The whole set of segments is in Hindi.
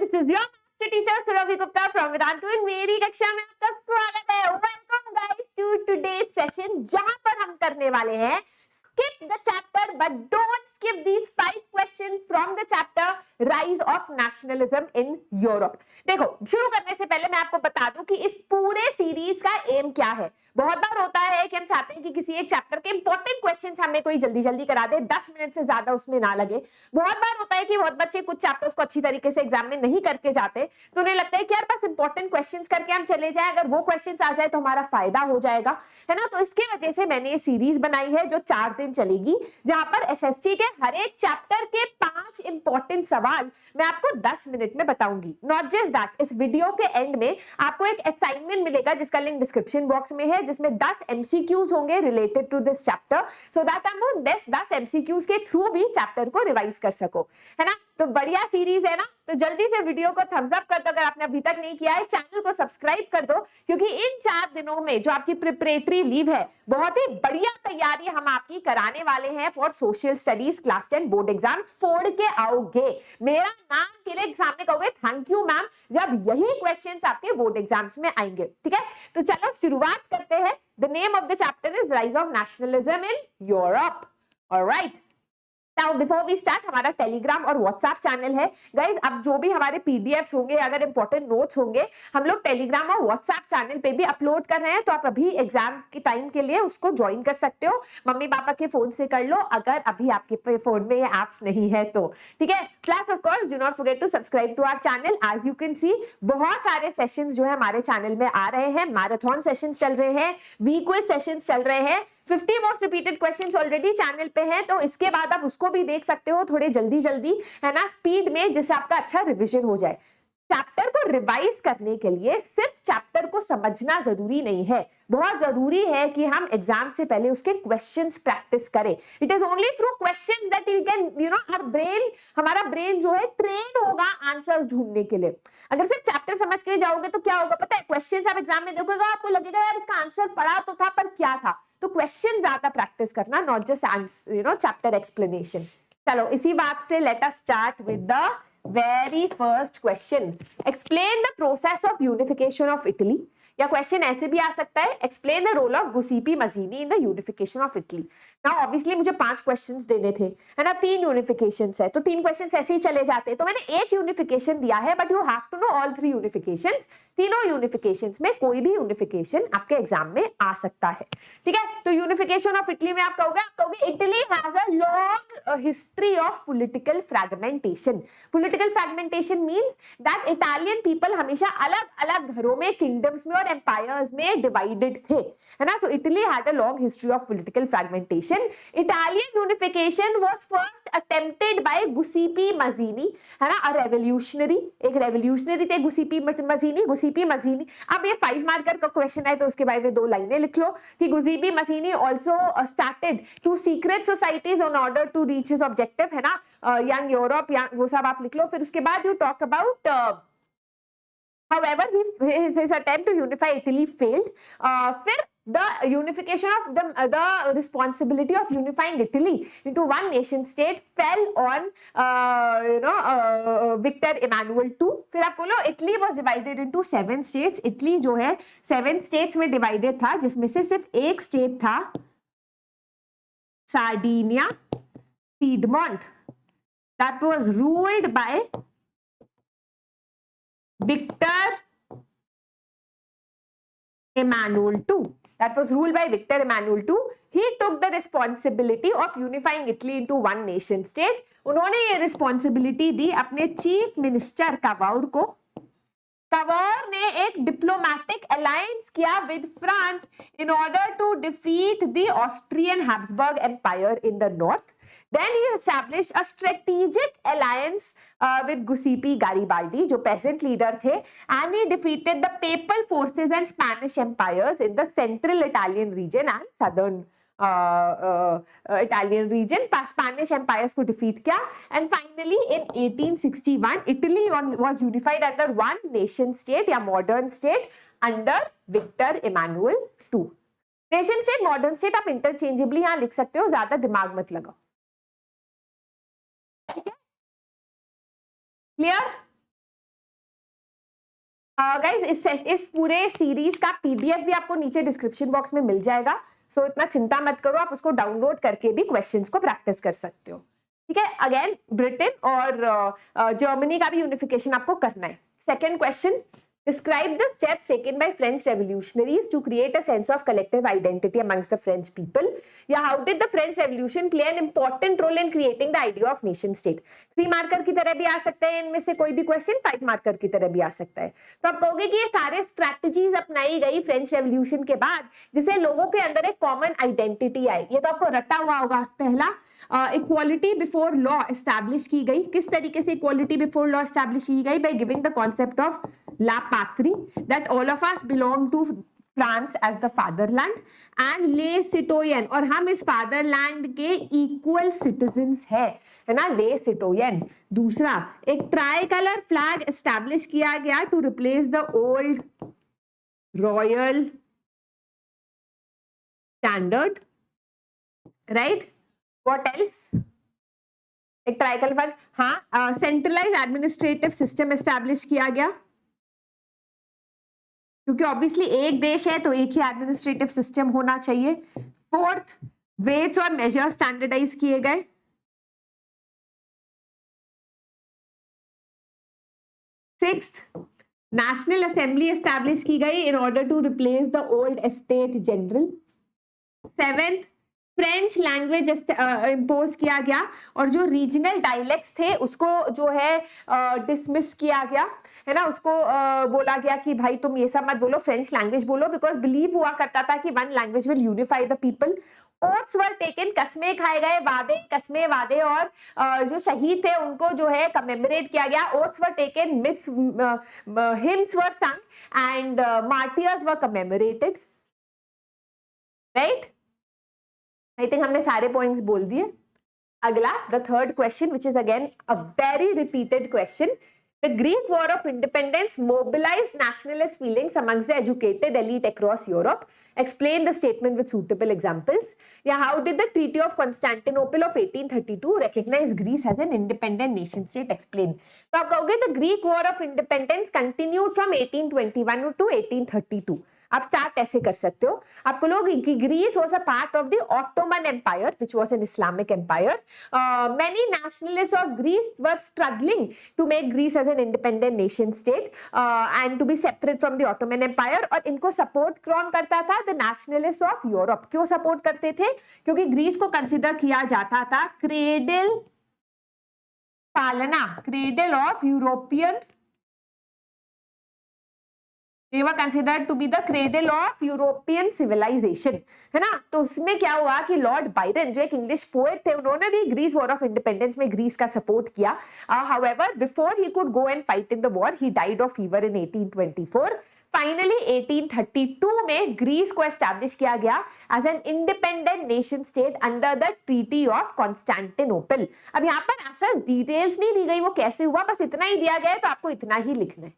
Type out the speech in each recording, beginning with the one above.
This is your master teacher Surabhi Gupta from Vedantu. मेरी कक्षा में आपका स्वागत है। Welcome guys to today's session, जहां पर हम करने वाले हैं skip the chapter but don't skip these 5 questions from the chapter rise of nationalism in Europe। देखो, शुरू करने से पहले मैं आपको बता दूं कि इस पूरे सीरीज का एम क्या है। बहुत बार होता है कि हम चाहते हैं कि किसी एक चैप्टर के इंपॉर्टेंट क्वेश्चंस हमें कोई जल्दी जल्दी करा दे, 10 मिनट से ज्यादा उसमें ना लगे। बहुत बार होता है कि बहुत बच्चे कुछ चैप्टर्स को अच्छी तरीके से एग्जाम में नहीं करके जाते, तो उन्हें लगता है कि यार बस इंपॉर्टेंट क्वेश्चंस करके हम चले जाए, अगर वो क्वेश्चंस आ जाए तो हमारा फायदा हो जाएगा, है ना। तो इसके वजह से मैंने ये सीरीज बनाई है जो 4 दिन चलेगी, जहां पर एसएसटी के हर एक चैप्टर के 5 इंपॉर्टेंट सवाल मैं आपको 10 मिनट में बताऊंगी। नॉट जस्ट दैट, इस वीडियो के एंड में आपको एक असाइनमेंट मिलेगा जिसका लिंक डिस्क्रिप्शन बॉक्स में है, जिसमें 10 एमसीक्यूज होंगे related to this chapter, so that हम 10 एमसीक्यूज के थ्रू भी चैप्टर को रिवाइज कर सको, है ना। तो बढ़िया सीरीज है ना, तो जल्दी से वीडियो को थम्स अप कर दो अगर आपने अभी तक नहीं किया है, चैनल को सब्सक्राइब कर दो, क्योंकि इन 4 दिनों में जो आपकी प्रिपरेटरी लीव है, बहुत ही बढ़िया तैयारी हम आपकी कराने वाले हैं for social studies class 10 board exam. फोड़ के आओगे, मेरा नाम के लिए सामने कहोगे थैंक यू मैम, जब यही क्वेश्चंस आपके बोर्ड एग्जाम्स में आएंगे। ठीक है, तो चलो शुरुआत करते हैं। The name of the chapter is rise of nationalism in Europe. Alright, now before we start, हमारा टेलीग्राम और व्हाट्सएप चैनल है गाइज। अब जो भी हमारे पीडीएफ्स होंगे, अगर इंपॉर्टेंट नोट्स होंगे, हम लोग टेलीग्राम और व्हाट्सएप चैनल पे भी अपलोड कर रहे हैं, तो आप अभी एग्जाम के टाइम के लिए उसको ज्वाइन कर सकते हो। मम्मी पापा के फोन से कर लो अगर अभी आपके फोन में ये एप्स नहीं है तो, ठीक है। Plus of course do not forget to subscribe to our channel. As you can see, बहुत सारे सेशंस जो है हमारे चैनल में आ रहे हैं। मैराथन सेशंस चल रहे हैं, वीक क्विज सेशंस चल रहे हैं, 50 most repeated questions already channel पे हैं, तो इसके बाद आप उसको भी देख सकते हो थोड़े जल्दी जल्दी, है ना, स्पीड में, जिससे आपका अच्छा रिवीजन हो जाए। चैप्टर को रिवाइज करने के लिए सिर्फ चैप्टर को समझना जरूरी नहीं है, बहुत जरूरी है कि हम एग्जाम से पहले उसके क्वेश्चंस प्रैक्टिस करें। It is only through questions that we can, you know, our brain, हमारा ब्रेन जो है ट्रेन होगा आंसर्स ढूंढने के लिए। अगर सिर्फ चैप्टर समझ के जाओगे तो क्या होगा पता है, क्वेश्चंस आप एग्जाम में देखोगे, आपको लगेगा यार इसका आंसर पढ़ा तो था पर क्या था। तो क्वेश्चन ज्यादा प्रैक्टिस करना, not just answer, you know, chapter explanation. चलो इसी बात से let us start with the very first question. Explain the process of unification of Italy, या क्वेश्चन ऐसे भी आ सकता है, explain the role of Giuseppe Mazzini in the unification of Italy. Now obviously मुझे 5 क्वेश्चंस देने थे, है ना, 3 यूनिफिकेशंस है, तो 3 क्वेश्चंस ऐसे ही चले जाते, तो मैंने एक यूनिफिकेशन दिया है, but you have to know all 3 unifications. तीनों यूनिफिकेशंस में कोई भी यूनिफिकेशन आपके एग्जाम में आ सकता है, ठीक है। तो यूनिफिकेशन ऑफ इटली में आप कहोगे Italy has a long history of political fragmentation. Political fragmentation means that Italian people हमेशा अलग अलग घरों में, किंगडम्स में और एम्पायर्स में डिवाइडेड थे, है ना। So Italy had a long history of political fragmentation. Italian unification was first attempted by Giuseppe Mazzini, है ना, अ रेवोल्यूशनरी, एक रेवोल्यूशनरी थे गुसीपी मजीनी। अब ये 5 मार्कर का क्वेश्चन है, तो उसके बारे में 2 लाइनें लिख लो कि Giuseppe Mazzini also started 2 secret societies in order to reach his objective, है ना, यंग यूरोप, वो सब आप लिख लो। फिर उसके बाद you talk about however his attempt to unify Italy failed. फिर the unification of the responsibility of unifying Italy into one nation state fell on Victor Emmanuel II. फिर आप बोलो Italy was divided into 7 states. Italy जो है 7 states में divided था, जिसमें से सिर्फ एक स्टेट था Sardinia, Piedmont, that was ruled by Victor Emmanuel II. That was ruled by Victor Emmanuel II. He took the responsibility of unifying Italy into one nation state. उन्होंने ये responsibility दी अपने चीफ मिनिस्टर कावौर को। कावौर ने एक डिप्लोमैटिक अलायंस किया with France in order to defeat the Austrian Habsburg Empire in the north. Then he established a strategic alliance with Giuseppe Garibaldi, जो peasant leader थे, and he defeated the papal forces and Spanish empires in the central Italian region and southern Italian region. Spanish empires को defeat किया, and finally in 1861 Italy was unified under one nation state या modern state under Victor Emmanuel II. Nation state, modern state आप interchangeably यहाँ लिख सकते हो, ज्यादा दिमाग मत लगाओ, ठीक है, क्लियर। गाइस इस पूरे सीरीज का पीडीएफ भी आपको नीचे डिस्क्रिप्शन बॉक्स में मिल जाएगा, सो इतना चिंता मत करो, आप उसको डाउनलोड करके भी क्वेश्चंस को प्रैक्टिस कर सकते हो। ठीक है, अगेन ब्रिटेन और जर्मनी का भी यूनिफिकेशन आपको करना है। Second question, describe the steps taken by French revolutionaries to create a sense of collective identity amongst the French people. Yeah, how did the French Revolution play an important role in creating the idea of nation state? 3 marker की तरह भी आ सकता है इनमें से कोई भी क्वेश्चन, 5 मार्कर की तरह भी आ सकता है। तो आप कहोगे कि ये सारे स्ट्रैटेजीज अपनाई गई फ्रेंच रेवोल्यूशन के बाद जिससे लोगों के अंदर एक कॉमन आइडेंटिटी आई। ये तो आपको रटा हुआ होगा। पहला, इक्वालिटी बिफोर लॉ एस्टैब्लिश की गई। किस तरीके से इक्वालिटी बिफोर लॉ एस्टैब्लिश की गई? By giving the concept of la patrie, that all of us belong to France as the fatherland and le citoyen, और हम इस फादरलैंड के इक्वल सिटीजन्स है ना, ले सिटोयन। दूसरा, एक ट्राई कलर फ्लैग एस्टैब्लिश किया गया to replace the old royal standard, right. What else? एक ट्राइकल फ्लैग। हाँ, सेंट्रलाइज एडमिनिस्ट्रेटिव सिस्टम एस्टैब्लिश किया गया, क्योंकि ऑब्वियसली एक देश है तो एक ही एडमिनिस्ट्रेटिव सिस्टम होना चाहिए। फोर्थ, वेट्स और मेजर स्टैंडर्डाइज किए गए। सिक्स्थ, नेशनल असेंबली एस्टैब्लिश की गई in order to replace the old estate general. Seventh, French language impose किया गया और जो रीजनल डायलेक्ट्स थे उसको जो है डिसमिस किया गया, है ना, उसको बोला गया कि भाई तुम ये सब मत बोलो, फ्रेंच लैंग्वेज बोलो, बिकॉज बिलीव हुआ करता था कि one language will unify the people. Oaths were taken, कस्में खाए गए, वादे कस्में वादे और जो शहीद थे उनको जो है कमेमोरेट किया गया। Oaths were taken, myths hymns were sung and martyrs were commemorated, right. I think हमने सारे पॉइंट्स बोल दिए। अगला, the third question which is again a very repeated question, the Greek war of independence mobilised nationalist feelings amongst the educated elite across Europe. Explain the statement with suitable examples. Yeah, how did the Treaty of Constantinople of 1832 recognize Greece as an independent nation state? Explain. तो आप कहोगे the Greek War of Independence continued from 1821 to 1832. आप स्टार्ट ऐसे कर सकते हो, आपको लोग कि Greece was a part of the Ottoman Empire which was an Islamic empire. Many nationalists of Greece were struggling to make Greece as an independent nation state and to be separate from the Ottoman Empire. और इनको सपोर्ट कौन करता था? The nationalist of Europe. क्यों सपोर्ट करते थे? क्योंकि ग्रीस को कंसिडर किया जाता था क्रेडल पालना, cradle of European, They were considered to be the cradle of European civilization, है ना। तो उसमें क्या हुआ कि लॉर्ड बायरन जो एक इंग्लिश पोएट थे, उन्होंने भी ग्रीस वॉर ऑफ इंडिपेंडेंस में ग्रीस का सपोर्ट किया। However before he could go and fight in the war, he died of fever in 1824। Finally 1832 में ग्रीस को एस्टैब्लिश किया गया as an independent nation state under the Treaty of Constantinople. अब यहाँ पर ऐसा डिटेल्स नहीं दी गई वो कैसे हुआ, बस इतना ही दिया गया है, तो आपको इतना ही लिखना है,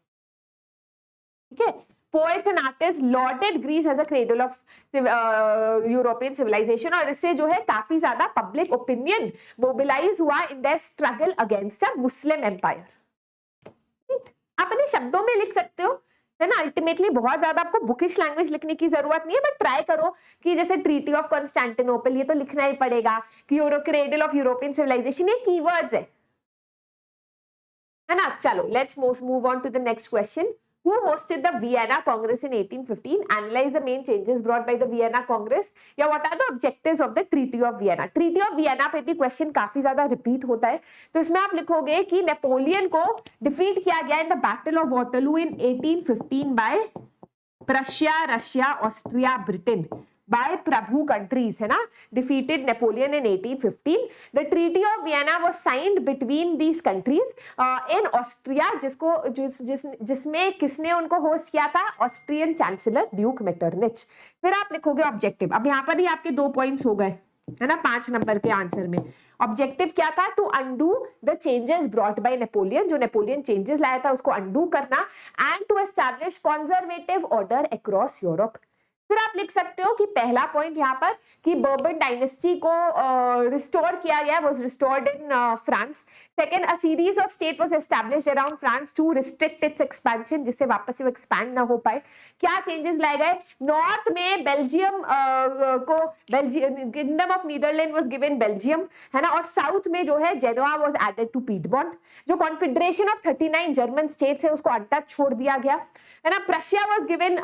ठीक है। Poets and artists lauded Greece as a cradle of European civilization, और इससे जो है काफी ज्यादा पब्लिक ओपिनियन मोबिलाइज हुआ in their struggle against a Muslim empire. आप अपने शब्दों में लिख सकते हो, है ना। अल्टीमेटली बहुत ज्यादा आपको बुकिश लैंग्वेज लिखने की जरूरत नहीं है, बट ट्राई करो कि जैसे ट्रीटी ऑफ कॉन्स्टेंटिनोपल, ये तो लिखना ही पड़ेगा कि क्रेडल ऑफ यूरोपियन सिविलाइजेशन, ये कीवर्ड्स है ना। चलो let's move on to the next question. Who hosted the Vienna Congress in 1815? Analyze the main changes brought by the Vienna Congress. या what are the objectives of the Treaty of Vienna? Treaty of Vienna पे भी क्वेश्चन काफी ज्यादा रिपीट होता है, तो इसमें आप लिखोगे कि नेपोलियन को डिफीट किया गया in the battle of Waterloo in 1815 by Prussia, Russia, Austria, Britain, by Prabhu countries, है ना। defeated Napoleon in 1815. The Treaty of Vienna was signed between these countries in Austria, जिसमें किसने उनको होस्ट किया था? Austrian chancellor duke Metternich. फिर आप लिखोगे ऑब्जेक्टिव। अब यहाँ पर ही आपके 2 पॉइंट्स हो गए, है ना, 5 नंबर के आंसर में। ऑब्जेक्टिव क्या था? To undo the changes brought by Napoleon, जो नेपोलियन चेंजेस लाया था उसको अंडू करना, and to establish conservative order across Europe. फिर आप लिख सकते हो कि पहला पॉइंट यहाँ पर कि बर्बन डायनेस्टी को रिस्टोर किया गया, was restored in France. Second, a series of state was established around France to restrict its expansion, जिससे वापस से वो एक्सपैंड ना हो पाए। क्या चेंजेस लाए गए? नॉर्थ में बेल्जियम को kingdom of Netherland was given Belgium, है ना, और साउथ में जो है Genoa was added to Piedmont. जो कॉन्फेडरेशन ऑफ 39 जर्मन स्टेट्स है उसको अनटच छोड़ दिया गया, है ना। Prussia was given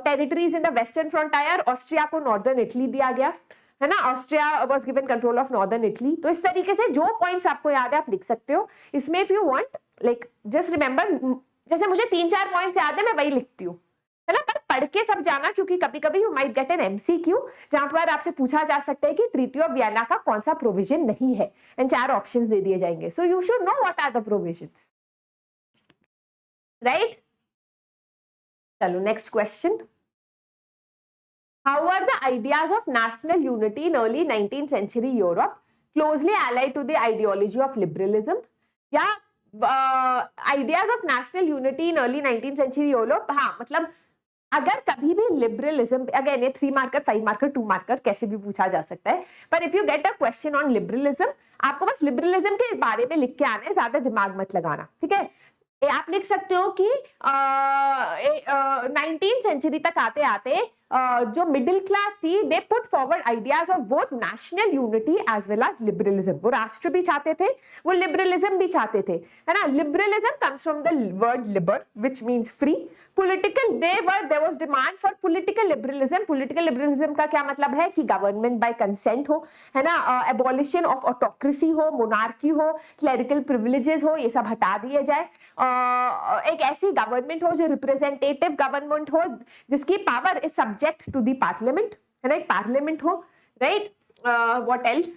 territories in the western frontier, Austria को नॉर्दर्न इटली दिया गया, है ना, Austria was given control of northern Italy. तो इस तरीके से जो पॉइंट्स आपको याद है आप लिख सकते हो इसमें। If you want like just remember, जैसे मुझे 3-4 पॉइंट्स याद है मैं वही लिखती हूँ, है ना, पर पढ़ के सब जाना, क्योंकि कभी कभी you might get an MCQ जहां पर आपसे पूछा जा सकता है कि ट्रीटी ऑफ वियना का कौन सा प्रोविजन नहीं है, एंड 4 ऑप्शंस दे दिए जाएंगे। So you should know what are the provisions, right. चलो next question. How were the ideas of national unity in early 19th century Europe closely allied to the ideology of liberalism? या ideas of national unity in early 19th century Europe, हाँ मतलब अगर कभी भी लिबरलिज्म, अगेन ये 3 मार्कर 5 मार्कर 2 मार्कर कैसे भी पूछा जा सकता है, पर if you get a question on liberalism आपको बस लिबरलिज्म के बारे में लिख के आना है, ज्यादा दिमाग मत लगाना, ठीक है। आप लिख सकते हो कि 19th सेंचुरी तक आते आते जो मिडिल क्लास थी they put forward ideas of both national unity as well as liberalism. वो राष्ट्र भी चाहते थे, वो लिबरलिज्म भी चाहते थे, है ना। Liberalism comes from the word liber which means free. Political there was demand for political liberalism. Political liberalism का क्या मतलब है कि गवर्नमेंट बाय कंसेंट हो, है ना, एबॉलिशन ऑफ ऑटोक्रेसी हो, मोनार्की हो, क्लेरिकल प्रिविलेजेस हो, ये सब हटा दिए जाए। एक ऐसी गवर्नमेंट हो जो रिप्रेजेंटेटिव गवर्नमेंट हो जिसकी power is subject to the parliament, है ना, एक पार्लियामेंट हो, right. What else?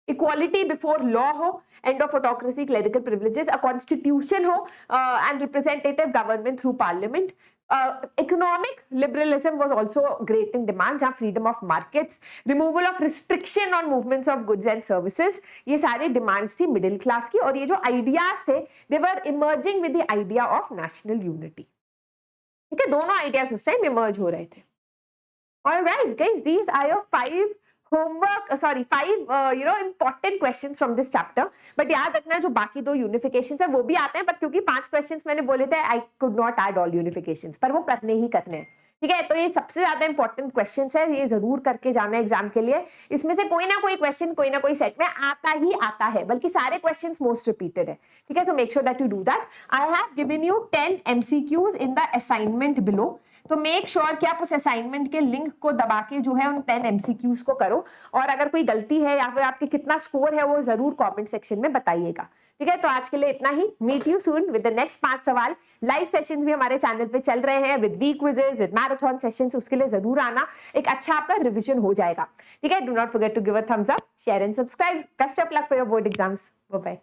Equality before law हो, end of autocracy, clerical privileges, a constitution हो, and representative government through parliament. Economic liberalism was also great in demand, जहाँ freedom of markets, removal of restriction on movements of goods and services, ये सारे demands थी middle class की, और ये जो ideas थे they were emerging with the idea of national unity, ठीक है। दोनों ideas उस time emerge हो रहे थे। All right guys, these are your 5 important questions from this chapter, but याद रखना जो बाकी 2 unifications है वो भी आते हैं, पर क्योंकि 5 questions मैंने बोले थे I could not add all unifications, पर वो करने ही करने हैं, ठीक है। तो ये सबसे ज्यादा इंपॉर्टेंट क्वेश्चंस है, ये जरूर करके जाना है एग्जाम के लिए। इसमें से कोई ना कोई क्वेश्चन कोई ना कोई सेट में आता ही आता है, बल्कि सारे क्वेश्चंस मोस्ट रिपीटेड है, ठीक है। So make sure that you do that. I have given you 10 MCQs in the assignment below, तो मेक श्योर कि आप उस असाइनमेंट के लिंक को दबा के जो है उन 10 MCQs को करो, और अगर कोई गलती है या फिर आपके कितना स्कोर है वो जरूर कमेंट सेक्शन में बताइएगा, ठीक है। तो आज के लिए इतना ही। Meet you soon with the next 5 सवाल। लाइव सेशंस भी हमारे चैनल पे चल रहे हैं with week quizzes, with marathon sessions, उसके लिए जरूर आना, एक अच्छा आपका रिविजन हो जाएगा, ठीक है। Do not forget to give a thumbs up, share and subscribe. Best of luck for your board exams. Bye bye.